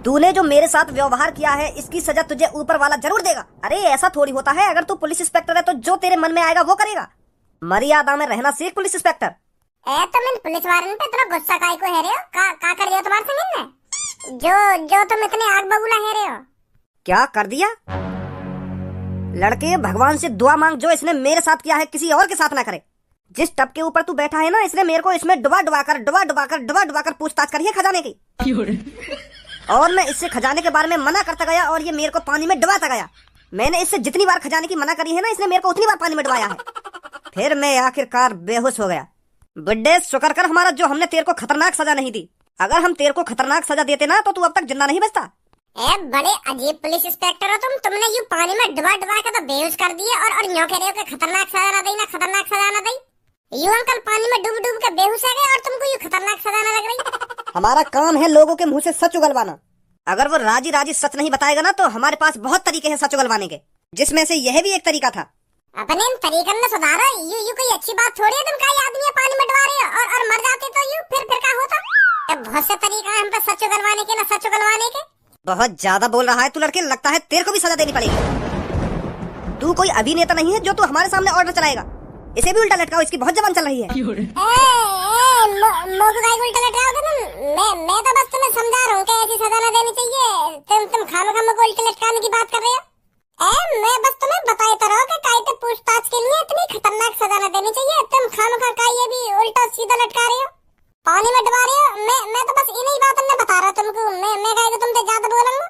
तूने जो मेरे साथ व्यवहार किया है इसकी सजा तुझे ऊपर वाला जरूर देगा। अरे ऐसा थोड़ी होता है, अगर तू पुलिस इंस्पेक्टर है तो जो तेरे मन में आएगा वो करेगा। मर्यादा में रहना सीख पुलिस इंस्पेक्टर। ए तो मैं पुलिस वाले पे इतना गुस्सा काहे को है रे हो? का कर दिया तुम्हारे संग ने? जो तुम इतने आग बबूला है रे हो? क्या कर दिया? लड़के भगवान से दुआ मांग, जो इसने मेरे साथ किया है किसी और के साथ ना करे। जिस टब के ऊपर तू बैठा है ना, इसने मेरे को इसमें डुबा डुबा कर पूछताछ करी है खजाने की। और मैं इससे खजाने के बारे में मना करता गया और ये मेरे को पानी में डुबाता गया। मैंने इससे जितनी बार खजाने की मना करी है ना, इसने मेरे को उतनी बार पानी में डुबाया है। फिर मैं आखिरकार बेहोश हो गया। बुड्ढे शुक्र कर हमारा जो हमने तेरे को खतरनाक सजा नहीं दी। अगर हम तेरे को खतरनाक सजा देते ना तो तू अब तक जिंदा नहीं बचता। ए बड़े अजीब पुलिस इंस्पेक्टर हो तुमने यूं पानी में डुबा के तो बेहोश कर दिए और यूं कह रहे हो कि खतरनाक सजा ना दी, ना खतरनाक सजा ना दी। यूं अंकल पानी में डूब के बेहोश हो गए और तुमको यूं खतरनाक सजा ना लग रही। हमारा काम है लोगों के मुंह से सच उगलवाना। अगर वो राजी राजी सच नहीं बताएगा ना तो हमारे पास बहुत तरीके हैं सच उगलवाने के, जिसमें से यह भी एक तरीका था। अपने इन तरीकन में सुधारो। यू कोई अच्छी बात थोड़ी है तुम का आदमी पानी में डुबा रहे हो और मर जाते तो यू फिर क्या होता? बहुत से तरीका है हम पे सच उगलवाने के, ना सच उगलवाने के। बहुत ज्यादा बोल रहा है तू लड़के, लगता है तेरे को भी सजा देनी पड़ेगी। तू कोई अभिनेता नहीं है जो तू हमारे सामने ऑर्डर चलाएगा। इसे भी उल्टा लटकाओ, इसकी बहुत जबान चल रही है। उल्टा लटकाओगे तुम? मैं तो बस तुम्हें समझा रहा हूँ कि ऐसी सजा ना देनी चाहिए। तुम खामखा को उल्टे लटकाने की बात कर रहे हो। मैं बस तुम्हें बताता रहा कि कायदे पूछताछ के लिए इतनी खतरनाक सजा ना देनी चाहिए। तुम खामखा का ये भी उल्टा सीधा लटका रहे हो, पानी में डुबा रहे हो। मैं तो बस इन्हीं बातों में बता रहा तुमको। मैं कहे तुम तो ज्यादा बोलूंगा।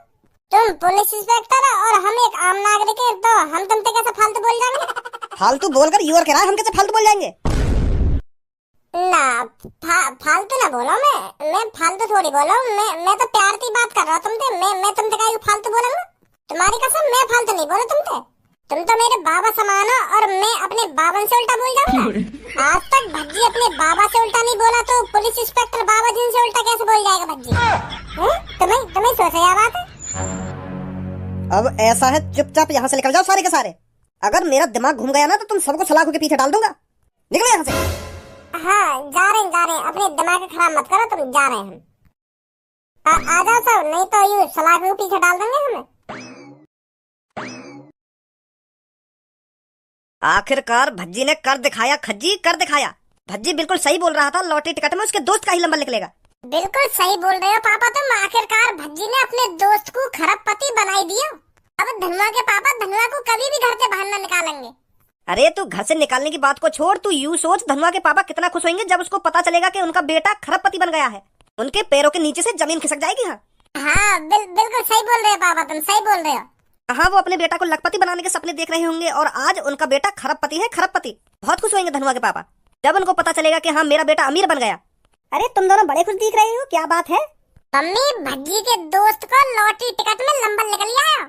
तुम पुलिस इंस्पेक्टर और हम एक आम नागरिक है, तो हम तुमसे कैसे फालतू बोल जाएंगे? फालतू बोलकर यूर कह रहा है, हम कैसे फालतू बोल जाएंगे? ना फालतू ना बोलो। मैं फालतू थोड़ी बोलो। मैं तो प्यार की बात कर रहा हूँ तुमसे। मैं तुमसे कहीं फालतू बोलूंगा? तुम्हारी कसम मैं फालतू नहीं बोला तुमसे। तुम तो मेरे बाबा समान हो और मैं अपने बाबा से उल्टा बोल जाऊंगा। आज तक भज्जी अपने बाबा से उल्टा नहीं बोला तो पुलिस इंस्पेक्टर बाबा जी से उल्टा कैसे बोल जाएगा भज्जी? तुम्हें सोचा यह बात है? अब ऐसा है, चुपचाप यहाँ से निकल जाओ सारे के सारे। अगर मेरा दिमाग घूम गया ना तो तुम सबको सलाखों के पीछे डाल दूंगा। निकलो यहाँ से। हाँ जा रहे हैं। अपने दिमाग खराब मत करो, तुम जा रहे हैं। आ जाओ सब, नहीं तो यूं सलाखों के पीछे डाल देंगे हमें। आखिरकार भज्जी ने कर दिखाया, खज्जी कर दिखाया। भज्जी बिल्कुल सही बोल रहा था, लॉटरी टिकट में उसके दोस्त का ही नंबर निकलेगा। बिल्कुल सही बोल रहे हो पापा तुम। आखिरकार भज्जी ने अपने दोस्त को खरबपति बनाई दिया। अब धनुआ के पापा धनुआ को कभी भी घर से बाहर न निकालेंगे। अरे तू घर से निकालने की बात को छोड़, तू यूं सोच धनुआ के पापा कितना खुश होंगे जब उसको पता चलेगा कि उनका बेटा खरबपति बन गया है। उनके पैरों के नीचे से जमीन खिसक जाएगी। हाँ बिल्कुल सही बोल रहे हो पापा, तुम सही बोल रहे हो। हाँ, वो अपने बेटा को लखपति बनाने के सपने देख रहे होंगे और आज उनका बेटा खरबपति है। खरबपति बहुत खुश होंगे धनुआ के पापा जब उनको पता चलेगा कि हाँ मेरा बेटा अमीर बन गया। अरे तुम दोनों बड़े खुश दिख रहे हो, क्या बात है? मम्मी भज्जी के दोस्त को लॉटरी टिकट में नंबर निकल गया।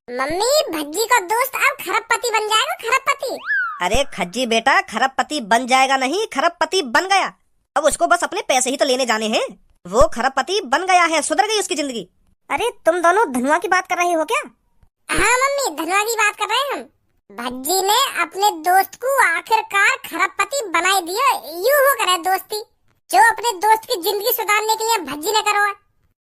मम्मी भज्जी का दोस्त अब खरबपति बन जाएगा, खरबपति। अरे खज्जी बेटा, खरबपति बन जाएगा नहीं, खरबपति बन गया। अब उसको बस अपने पैसे ही तो लेने जाने हैं। वो खरबपति बन गया है, सुधर गई उसकी जिंदगी। अरे तुम दोनों धनुआ की बात कर रहे हो क्या? हाँ मम्मी धनुआ की बात कर रहे हैं हम। भज्जी ने अपने दोस्त को आखिरकार खरबपति बनाई दिया। यूं हो करे दोस्ती जो अपने दोस्त की जिंदगी सुधारने के लिए भज्जी ने करो।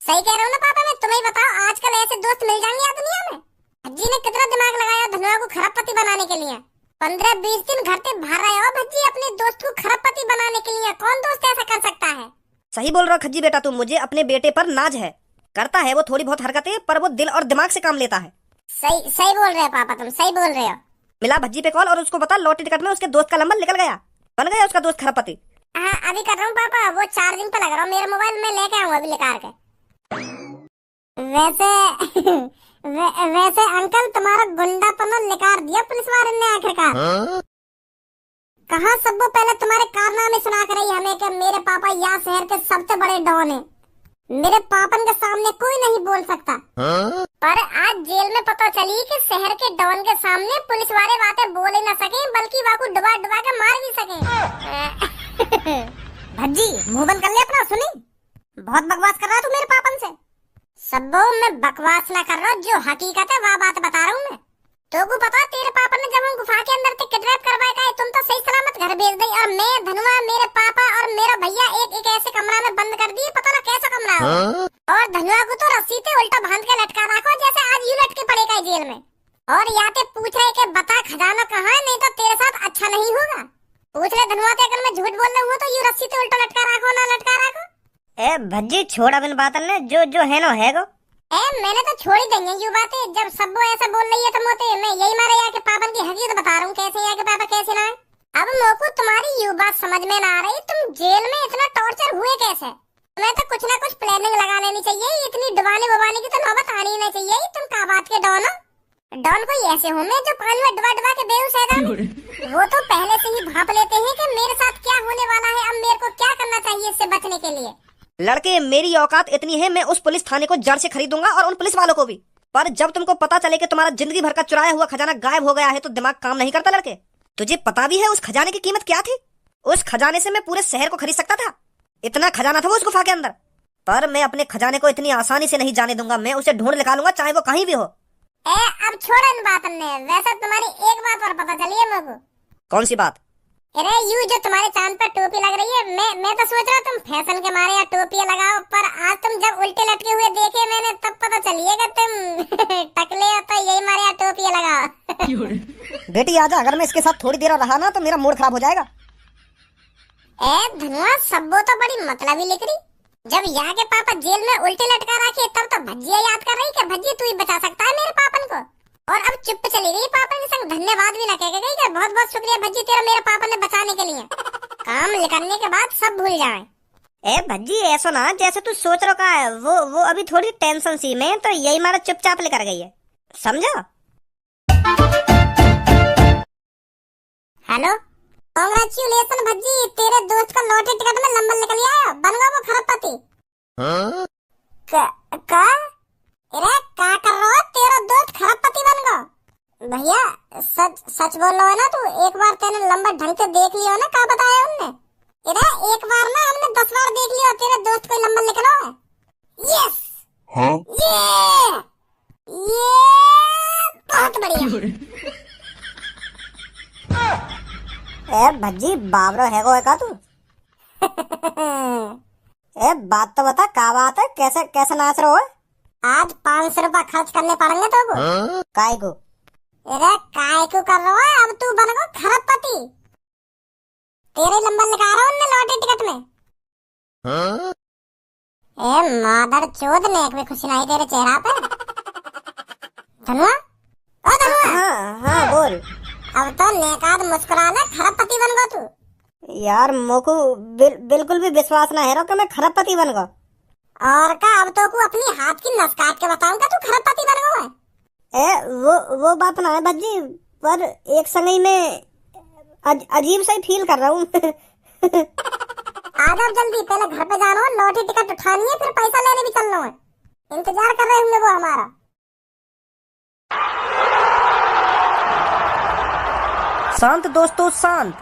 सही कह रहा हूँ ना पापा? मैं तुम्हें बताओ आजकल ऐसे दोस्त मिल जाएंगे यार दुनिया में। भज्जी ने कितना दिमाग लगाया धनुआ को खरबपति बनाने के लिए। 15-20 दिन घर से बाहर रहे हो भज्जी अपने दोस्त को खरबपति बनाने के लिए। कौन दोस्त ऐसा कर सकता है? सही बोल रहा हो खज्जी बेटा, तुम मुझे अपने बेटे पर नाज है। करता है वो थोड़ी बहुत हरकतें, पर वो दिल और दिमाग से काम लेता है। सही बोल रहे हो पापा, तुम सही बोल रहे हो। मिला भज्जी पे कॉल और उसको बता लॉटरी टिकट में उसके दोस्त का नंबर निकल गया, बन गया उसका दोस्त खरबपति। हाँ अभी कर रहा हूँ पापा, वो चार्जिंग पे लग रहा हूँ। मेरे मोबाइल में लेके आऊंगा अभी निकाल के। वैसे अंकल तुम्हारा गुंडापना निकाल दिया पुलिस वाले ने आखिरकार। कहाँ सबको पहले तुम्हारे कारनामे सुना कर रही हमें कि मेरे पापा यहाँ शहर के सबसे बड़े डॉन हैं। मेरे पापन के सामने कोई नहीं बोल सकता। पर आज जेल में पता चली कि शहर के डॉन के सामने पुलिस वाले बातें बोल ही न सके, बल्कि वाको डुबा डुबा के मार भी सके। भज्जी मुंह बंद कर ले अपना, सुनी? बहुत बकवास कर रहा तू मेरे पापन से। सबो मैं बकवास ना कर रहा, जो हकीकत है वह बात बता रहा हूँ मैं। तो को पता तेरे पापा ने जब हम गुफा के अंदर से किडनैप करवाया, तुम तो सही सलामत घर भेज दी और मैं धनुआ, मेरे पापा और मेरा भैया एक एक ऐसे कमरा में बंद कर दिए। पता ना कैसा कमरा है। और धनुआ को तो रस्सी से उल्टा बांध के लटका रखो, जैसे आज यूं लटके पड़ेगा जेल में। और या ते पूछ रहे कि बता खजाना कहाँ है, नहीं तो तेरे साथ अच्छा नहीं होगा। पूछ ले धनुआ ते, अगर मैं झूठ बोल रहा हूँ तो यूं रस्सी से उल्टा लटका रखो ना लटका रखो। ए भज्जी छोड़ अब इन बातन ने, जो है नो है गो। मैंने तो छोड़ ही देंगे यू बातें, जब सब वो ऐसा बोल रही है तो मोते मैं यही मारे या के पापन की हकीकत बता रहा हूँ, कैसे या के पापा कैसे ना है। अब मोको तुम्हारी यू बात समझ में ना आ रही, तुम जेल में इतना टॉर्चर हुए कैसे? तुम्हें तो कुछ ना कुछ प्लानिंग लगा लेनी चाहिए, इतनी डुबाने बुबाने की तो नौबत आनी ही नहीं चाहिए। तुम का बात के डॉन हो? डॉन कोई ऐसे हो मैं जो पानी में डुबा के बेहोश है। वो तो पहले से ही भाप लेते हैं कि मेरे साथ क्या होने वाला है, अब मेरे को क्या करना चाहिए इससे बचने के लिए। लड़के मेरी औकात इतनी है, मैं उस पुलिस थाने को जड़ से खरीदूंगा और उन पुलिस वालों को भी। पर जब तुमको पता चले कि तुम्हारा जिंदगी भर का चुराया हुआ खजाना गायब हो गया है तो दिमाग काम नहीं करता लड़के। तुझे पता भी है उस खजाने की कीमत क्या थी? उस खजाने से मैं पूरे शहर को खरीद सकता था, इतना खजाना था वो उस गुफा के अंदर। पर मैं अपने खजाने को इतनी आसानी से नहीं जाने दूंगा, मैं उसे ढूंढ निकालूंगा चाहे वो कहीं भी हो। अब छोड़ इन बात ने, वैसे तुम्हारी एक बात और पता चली है मेरे को। कौन सी बात? अरे यू जो तुम्हारे चांद पर टोपी लग रही है, मैं तो सोच रहा तुम फैशन के मारे या टोपी लगाओ, पर आज तुम जब उल्टे लटके हुए देखे मैंने तब पता चली है कि तुम टकले हो तो यही मारे या टोपी लगाओ। बेटी आजा, अगर मैं इसके साथ थोड़ी देर रहा ना तो मेरा मूड खराब हो जाएगा। धनुआ सब्बो तो बड़ी मतलबी लिख रही, जब यहाँ के पापा जेल में उल्टे लटका रखे तब तो भज्जिया याद कर रही कि भज्जी तू ही बचा सकता है मेरे पापन को। और अब चुप चली गई, पापा के संग धन्यवाद भी ना कह गई कि बहुत बहुत शुक्रिया भज्जी तेरा मेरे पापा ने बचाने के लिए। काम करने के बाद सब भूल जाए। ए भज्जी ऐसा ना जैसे तू सोच रहा है, वो अभी थोड़ी टेंशन सी में तो यही मारा चुपचाप लेकर गई है, समझा? हेलो, कांग्रेचुलेशन भज्जी, तेरे दोस्त का लॉटरी टिकट में नंबर निकल आया, बन गया वो खरबपति। का अरे क्या कर रहा हो, तेरा दोस्त खरबपति बन गया। भैया सच बोल रहा है ना तू? एक बार तेने नंबर ढंग से देख लिया ना, क्या बताया उनने? अरे एक बार ना हमने 10 बार देख लिया, तेरे दोस्त को नंबर निकला है। यस ये बहुत बढ़िया। ए भज्जी बाबरो है गो का तू? ए बात तो बता, क्या बात है, कैसे नाच रहा हो? आज 500 रुपया खर्च करने पड़ेंगे तो काय को? अरे काय को कर रहा है, अब तू बन गो खरबपति। तेरे नंबर लिखा रहा उनने लॉटरी टिकट में। ए मादर चोद ने एक भी खुशी नहीं तेरे चेहरा पे। धनुआ, ओ धनुआ। हाँ बोल। अब तो नेकाद मुस्कुरा ले, खरबपति बन गो तू। यार मोको बिल्कुल भी विश्वास ना है कि मैं खरबपति बन गो। और का अब तो को अपनी हाथ की नस काट के बताऊंगा तू खरबपति बन गो है। वो बात ना है भज्जी, पर एक समय में अजीब सा ही फील कर रहा हूँ। आ जाओ जल्दी, पहले घर पे जाना है, लॉटरी टिकट उठानी है, फिर पैसा लेने भी चलना है। इंतजार कर रहे होंगे वो हमारा। शांत दोस्तों शांत।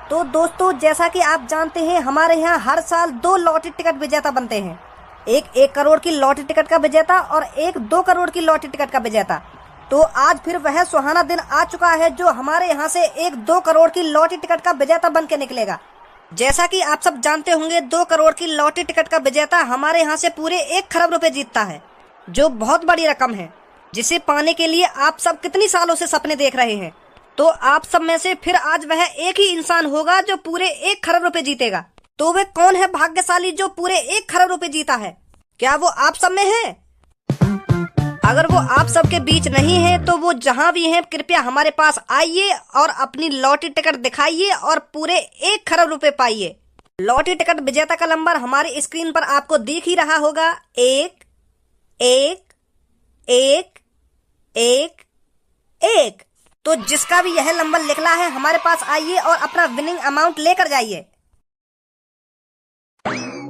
तो दोस्तों जैसा कि आप जानते हैं हमारे यहाँ हर साल 2 लॉटरी टिकट विजेता बनते हैं, एक 1 करोड़ की लॉटरी टिकट का विजेता और एक 2 करोड़ की लॉटरी टिकट का विजेता। तो आज फिर वह सुहाना दिन आ चुका है जो हमारे यहाँ से एक 2 करोड़ की लॉटरी टिकट का विजेता बन के निकलेगा। जैसा कि आप सब जानते होंगे 2 करोड़ की लॉटरी टिकट का विजेता हमारे यहाँ से पूरे 1 खरब रुपए जीतता है, जो बहुत बड़ी रकम है, जिसे पाने के लिए आप सब कितनी सालों से सपने देख रहे हैं। तो आप सब में से फिर आज वह एक ही इंसान होगा जो पूरे 1 खरब रुपए जीतेगा। तो वह कौन है भाग्यशाली जो पूरे 1 खरब रुपए जीता है? क्या वो आप सब में है? अगर वो आप सबके बीच नहीं है तो वो जहां भी हैं कृपया हमारे पास आइए और अपनी लॉटरी टिकट दिखाइए और पूरे 1 खरब रुपए पाइए। लॉटरी टिकट विजेता का नंबर हमारी स्क्रीन पर आपको दिख ही रहा होगा, 1 1 1 1 1। तो जिसका भी यह नंबर निकला है हमारे पास आइए और अपना विनिंग अमाउंट लेकर जाइए।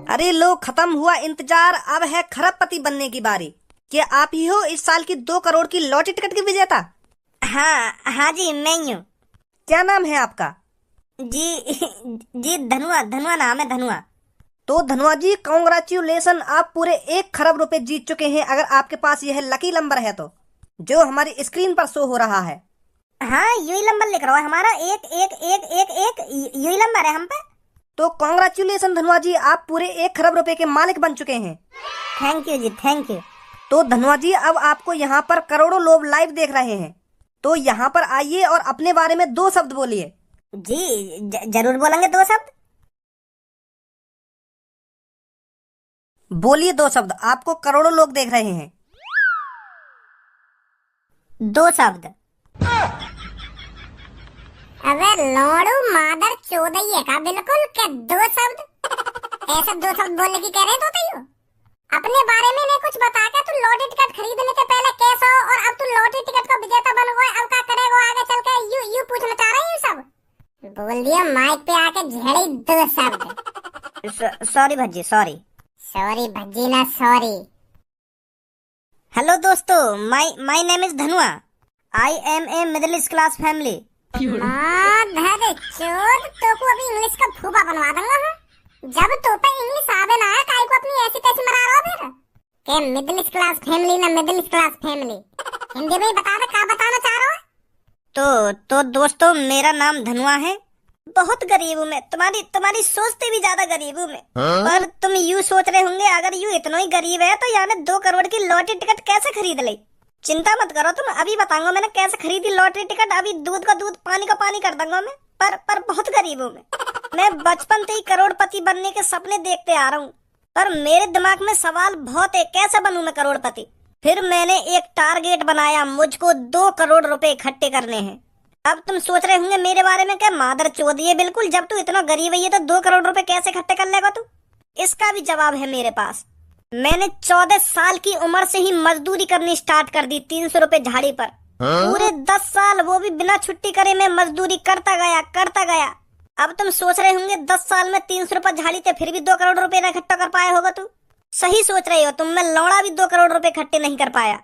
अरे लो, खत्म हुआ इंतजार, अब है खरबपति बनने की बारी। क्या आप ही हो इस साल की 2 करोड़ की लॉटरी टिकट की विजेता? हाँ जी मैं ही हूँ। क्या नाम है आपका? जी धनुआ नाम है, धनुआ। तो धनुआ जी कांग्रेचुलेशन, आप पूरे 1 खरब रुपए जीत चुके हैं अगर आपके पास यह लकी नंबर है तो, जो हमारी स्क्रीन पर शो हो रहा है। हाँ यही नंबर लिख रहा है हमारा, 1 1 1 1 1, यही नंबर है हम पे। तो कांग्रेचुलेशन धनुआ जी, आप पूरे 1 खरब रुपए के मालिक बन चुके हैं। Thank you ji, thank you. तो धनुआ जी, अब आपको यहाँ पर करोड़ों लोग लाइव देख रहे हैं, तो यहाँ पर आइए और अपने बारे में 2 शब्द बोलिए। जी जरूर बोलेंगे 2 शब्द। बोलिए 2 शब्द, आपको करोड़ों लोग देख रहे हैं। 2 शब्द। अबे लोड़ू मादर चोदइए का बिल्कुल के 2 शब्द, ऐसे 2 शब्द बोलने की कह रहे तो तैयो। अपने बारे में नहीं कुछ बता के तू लॉटरी टिकट खरीदने के पहले कैसा हो और अब तू लॉटरी टिकट का विजेता बन गए, अब क्या करेगा आगे चल के, यू पूछना चाह रहे हैं सब। बोल दिया माइक पे आके झेड़ी 2 शब्द। Sorry Bhajji, sorry. Sorry Bhajji ना सॉरी। हेलो दोस्तों, my name is Dhanua. I am a middle class family. माधर चोद, तो को अभी इंग्लिश का फूफा बनवा दूंगा। जब तो पे इंग्लिश आवे ना है, काई को अपनी ऐसी तैसी मरा रहा फिर के मिडिल क्लास फैमिली ना मिडिल क्लास फैमिली। हिंदी में बता दे क्या बताना चाह रहा है। तो दोस्तों, मेरा नाम धनुआ है। बहुत गरीब हूँ मैं, तुम्हारी सोचते भी ज्यादा गरीब हूँ मैं। पर तुम यूँ सोच रहे होंगे, अगर यूँ इतना ही गरीब है तो यार 2 करोड़ की लॉटरी टिकट कैसे खरीद ली। चिंता मत करो तुम, अभी बताऊंगा मैंने कैसे खरीदी लॉटरी टिकट। अभी दूध का दूध पानी का पानी कर दूंगा मैं। पर बहुत गरीब हूँ मैं बचपन से ही करोड़पति बनने के सपने देखते आ रहा हूँ, पर मेरे दिमाग में सवाल बहुत है, कैसे बनूं मैं करोड़पति। फिर मैंने एक टारगेट बनाया, मुझको 2 करोड़ रुपए इकट्ठे करने हैं। अब तुम सोच रहे होंगे मेरे बारे में, क्या मादर चोद ये बिल्कुल, जब तू इतना गरीब है तो 2 करोड़ रुपए कैसे इकट्ठे कर लेगा तू। इसका भी जवाब है मेरे पास। मैंने 14 साल की उम्र से ही मजदूरी करनी स्टार्ट कर दी, 300 रुपए झाड़ी पर। पूरे 10 साल, वो भी बिना छुट्टी करे मैं मजदूरी करता गया। अब तुम सोच रहे होंगे 10 साल में 300 रुपए झाड़ी थे, फिर भी 2 करोड़ रुपए ना इकट्ठा कर पाया होगा तू। सही सोच रहे हो तुम, मैं लौड़ा भी 2 करोड़ रुपए इकट्ठे नहीं कर पाया।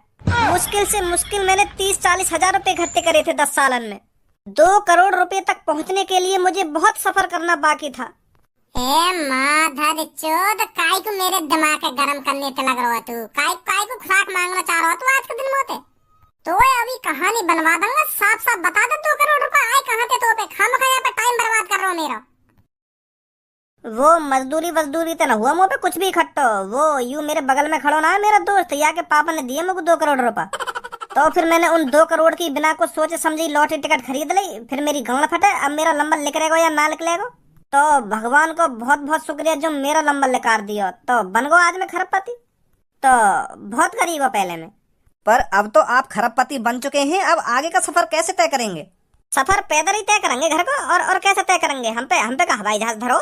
मुश्किल से मुश्किल मैंने 30-40 हजार रुपए इकट्ठे करे थे 10 सालन में। 2 करोड़ रुपए तक पहुंचने के लिए मुझे बहुत सफर करना बाकी था। ए माधर चोद, काय को मेरे दिमाग के गरम करने ते लग रहा तू। काय को खुराक मांगना चाह रहा तू आज के दिन मोते। तो अभी कहानी बनवा दूंगा, साफ बता दे 2 करोड़ रुपए आए कहाँ थे तो पे। खामखा यहाँ पे टाइम बर्बाद कर रहा हूँ मेरा। वो मजदूरी तो न हुआ मुँह पे कुछ भी इकट्ठा। वो यूं मेरे बगल में खड़ो ना मेरा दोस्त, या के पापा ने दिए मुझे 2 करोड़ रुपए। तो फिर मैंने उन 2 करोड़ की बिना कुछ सोचे समझी लॉटरी टिकट खरीद ली। फिर मेरी गांड फटे, अब मेरा नंबर निकलेगा या ना निकलेगा। तो भगवान को बहुत बहुत शुक्रिया जो मेरा नंबर निकाल दिया, तो बन गो आज मैं खरबपति। तो बहुत गरीब हो पहले में, पर अब तो आप खरबपति बन चुके हैं। अब आगे का सफर कैसे तय करेंगे? सफर पैदल ही तय करेंगे घर को, और कैसे तय करेंगे? हम पे का हवाई जहाज धरो।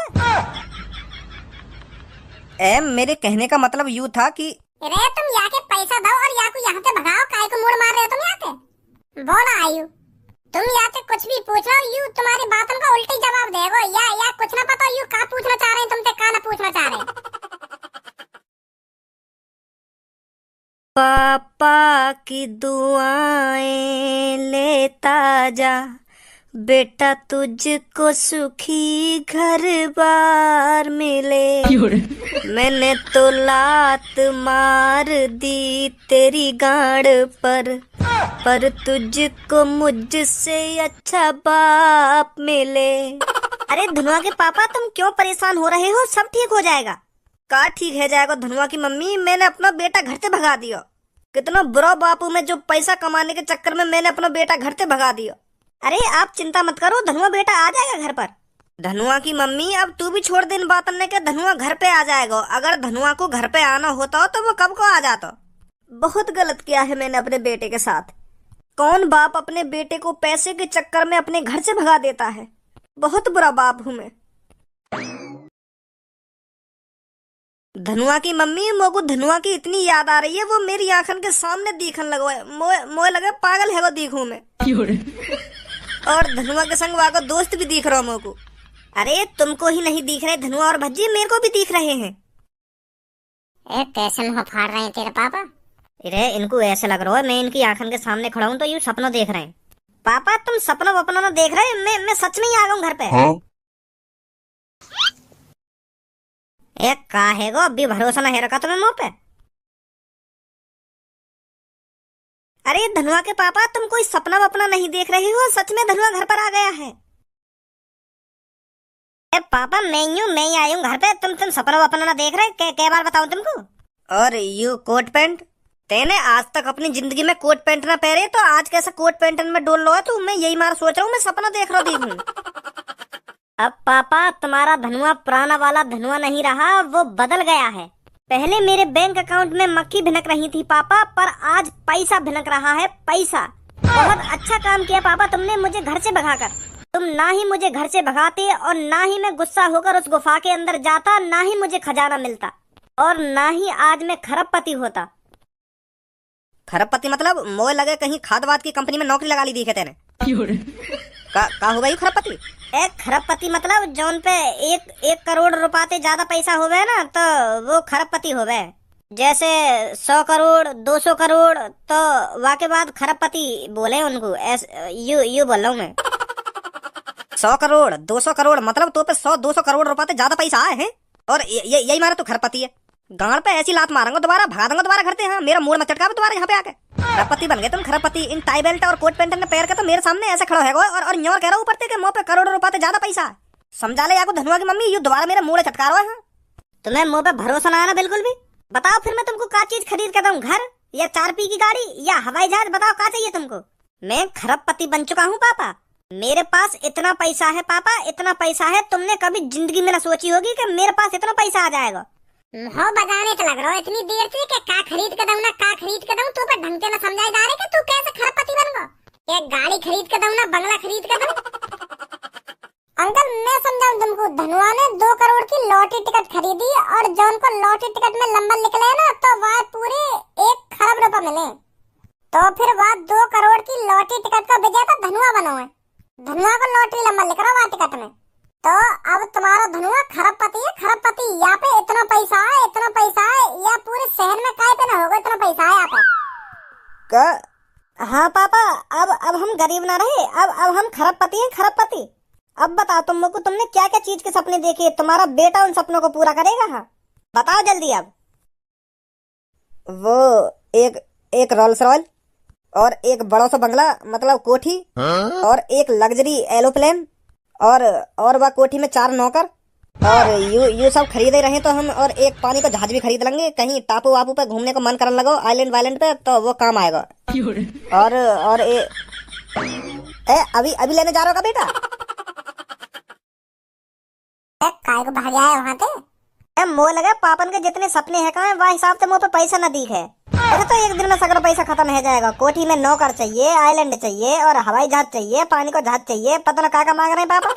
मेरे कहने का मतलब यूँ था कि अरे तुम यहाँ के पैसा दो और यहाँ को यहाँ से भगाओ, काय को मुड़ मार रहे हो तुम यहाँ पे। बोला आयु, तुम यहाँ से कुछ भी पूछो, यू तुम्हारी बातों का उल्टी जवाब देगो। या कुछ ना पता, यू क्या पूछना चाह रहे हैं तुमसे, क्या ना पूछना चाह रहे। पापा की दुआएं लेता जा बेटा, तुझको सुखी घर बार मिले। मैंने तो लात मार दी तेरी गाड़ पर तुझको मुझसे अच्छा बाप मिले। अरे धनुआ के पापा, तुम क्यों परेशान हो रहे हो? सब ठीक हो जाएगा। का ठीक है जाएगा धनुआ की मम्मी, मैंने अपना बेटा घर से भगा दिया। कितना बुरा बापू मैं, जो पैसा कमाने के चक्कर में मैंने अपना बेटा घर से भगा दिया। अरे आप चिंता मत करो, धनुआ बेटा आ जाएगा घर पर। धनुआ की मम्मी, अब तू भी छोड़ दिन बात करने के, धनुआ घर पे आ जाएगा। अगर धनुआ को घर पे आना होता तो वो कब को आ जाता। बहुत गलत किया है मैंने अपने बेटे के साथ। कौन बाप अपने बेटे को पैसे के चक्कर में अपने घर से भगा देता है? बहुत बुरा बाप हूँ मैं। धनुआ की मम्मी, मोको धनुआ की इतनी याद आ रही है, वो मेरी आंखन के सामने दिखन लगो। मोए लगे पागल है वो दिखूं मैं। और धनुआ के संग वाको दोस्त भी दिख रहा हूँ मोको। अरे तुमको ही नहीं दिख रहे धनुआ और भज्जी, मेरे को भी दिख रहे हैं। कैसे मुँह फाड़ रहे हैं तेरे पापा? अरे इनको ऐसे लग रहा है मैं इनकी आंखन के सामने खड़ा हूँ तो ये सपना देख रहे हैं। पापा तुम सपना वपना ना देख रहे, मैं सच में ही आ गया हूँ घर पे। हाँ? एक का है गो, अभी भरोसा ना है रखा तुम्हें मुँह पे। अरे धनुआ के पापा, तुम कोई सपना वपना नहीं देख रहे हो, सच में धनुआ घर पर आ गया है। पापा मैं ही आई हूँ घर पे, तुम सपना वपना ना देख रहे? क्या बार बताऊं तुमको? और यू कोट पैंट? तेने आज तक अपनी जिंदगी में कोट पैंट ना पहरे, तो आज कैसे कोट पैंट में डोल लो है तू? मैं यही मार सोच रहा हूँ, मैं सपना देख रहा हूँ। अब पापा तुम्हारा धनुआ पुराना वाला धनुआ नहीं रहा, वो बदल गया है। पहले मेरे बैंक अकाउंट में मक्खी भिनक रही थी पापा, पर आज पैसा भिनक रहा है, पैसा। बहुत अच्छा काम किया पापा तुमने मुझे घर से भगाकर। तुम ना ही मुझे घर से भगाते और ना ही मैं गुस्सा होकर उस गुफा के अंदर जाता, ना ही मुझे खजाना मिलता और ना ही आज मैं खरबपति होता। खरबपति मतलब मोह लगे कहीं खाद वाद की कंपनी में नौकरी लगा ली दिखे तेने। का हो गई खरबपति? एक खरबपति मतलब जौन पे एक करोड़ रुपये ज्यादा पैसा हो गए ना, तो वो खरबपति हो गए। जैसे 100 करोड़ 200 करोड़, तो वाके बाद खरबपति बोले उनको। यू बोल रहा हूँ मैं। 100 करोड़ 200 करोड़ मतलब तो पे 100-200 करोड़ रुपये ज्यादा पैसा आए हैं, और यही मारे तो खरबपति है। गाड़ पे ऐसी लात मारूंगा दोबारा, भगा दूंगा दोबारा घर से। हाँ, मेरा मूड मत चटका दोबारा यहाँ पे आके। खरबपति बन गए तुम, खरबपति। इन टाई बेल्ट और कोट पैंट ने पैर के तो मेरे सामने ऐसे खड़ा है और न्योर कह रहा हूँ ऊपर के मुंह पे करोड़ों रुपये ज्यादा पैसा। समझा ले याको धनुआ की मम्मी, यू दोबारा मेरा मूड चटका रहा है। तुम्हें मुंह पे भरोसा ना आना बिल्कुल भी? बताओ फिर मैं तुमको क्या चीज खरीद के दूं, घर या 4 की गाड़ी या हवाई जहाज? बताओ क्या चाहिए तुमको? मैं खरबपति बन चुका हूँ पापा, मेरे पास इतना पैसा है पापा, इतना पैसा है तुमने कभी जिंदगी में ना सोची होगी कि मेरे पास इतना पैसा आ जाएगा। हो बजाने तो लग रहा है इतनी देर से कि का खरीद के दूं ना का खरीद के दूं, तू पे ढंग से ना समझाई जा रही कि तू कैसे खरबपति बन गो? ये गाड़ी खरीद के दूं ना बंगला खरीद के दूं? अंकल मैं समझाऊं तुमको, धनुआ ने 2 करोड़ की लॉटरी टिकट खरीदी और जौन को लॉटरी टिकट में नंबर निकले ना, तो वह पूरे 1 खरब रुपए मिले। तो फिर वह 2 करोड़ की लॉटरी टिकट का विजेता धनुआ बनो है। धनुआ को लॉटरी नंबर लिख रहा वह टिकट में। तो अब तुम्हारा धनुआ खरबपति है, खरबपति। यहाँ पे इतना पैसा है, इतना पैसा है, या पूरे शहर में काय पे ना होगा इतना पैसा है यहाँ पे। हाँ पापा, अब हम गरीब ना रहे, अब हम खरबपति हैं, खरबपति। अब बताओ तुमने क्या क्या चीज के सपने देखे? तुम्हारा बेटा उन सपनों को पूरा करेगा? हाँ बताओ जल्दी। अब वो एक रोल्स रॉयल और एक बड़ा सा बंगला मतलब कोठी, और एक लग्जरी एरोप्लेन, और वह कोठी में 4 नौकर, और यू सब खरीदे रहे तो हम, और एक पानी का जहाज भी खरीद लेंगे। कहीं टापू वापू पे घूमने को मन करने लगो, आइलैंड वाइलैंड पे, तो वो काम आएगा। और अभी लेने जा रहा होगा बेटा? काय को भाग आया वहाँ पे? मोह लगा पापन के जितने सपने हैं कहाँ, वह हिसाब से मुँह पे पैसा न दिख है। ऐसा तो एक दिन में सगरा पैसा खत्म हो जाएगा। कोठी में नौकर चाहिए, आइलैंड चाहिए, और हवाई जहाज चाहिए, पानी को जहाज चाहिए, पता ना क्या मांग रहे हैं पापा।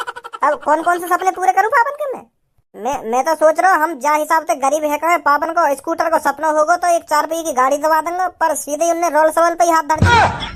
अब कौन कौन से सपने पूरे करूँ पापन के? मैं तो सोच रहा हूँ हम जा हिसाब से गरीब है कहाँ, पापन को स्कूटर को सपना होगा तो एक 4 पहिए की गाड़ी दबा देंगे, पर सीधे उन्हें रोल सवाल पे ही हाथ धर दिया।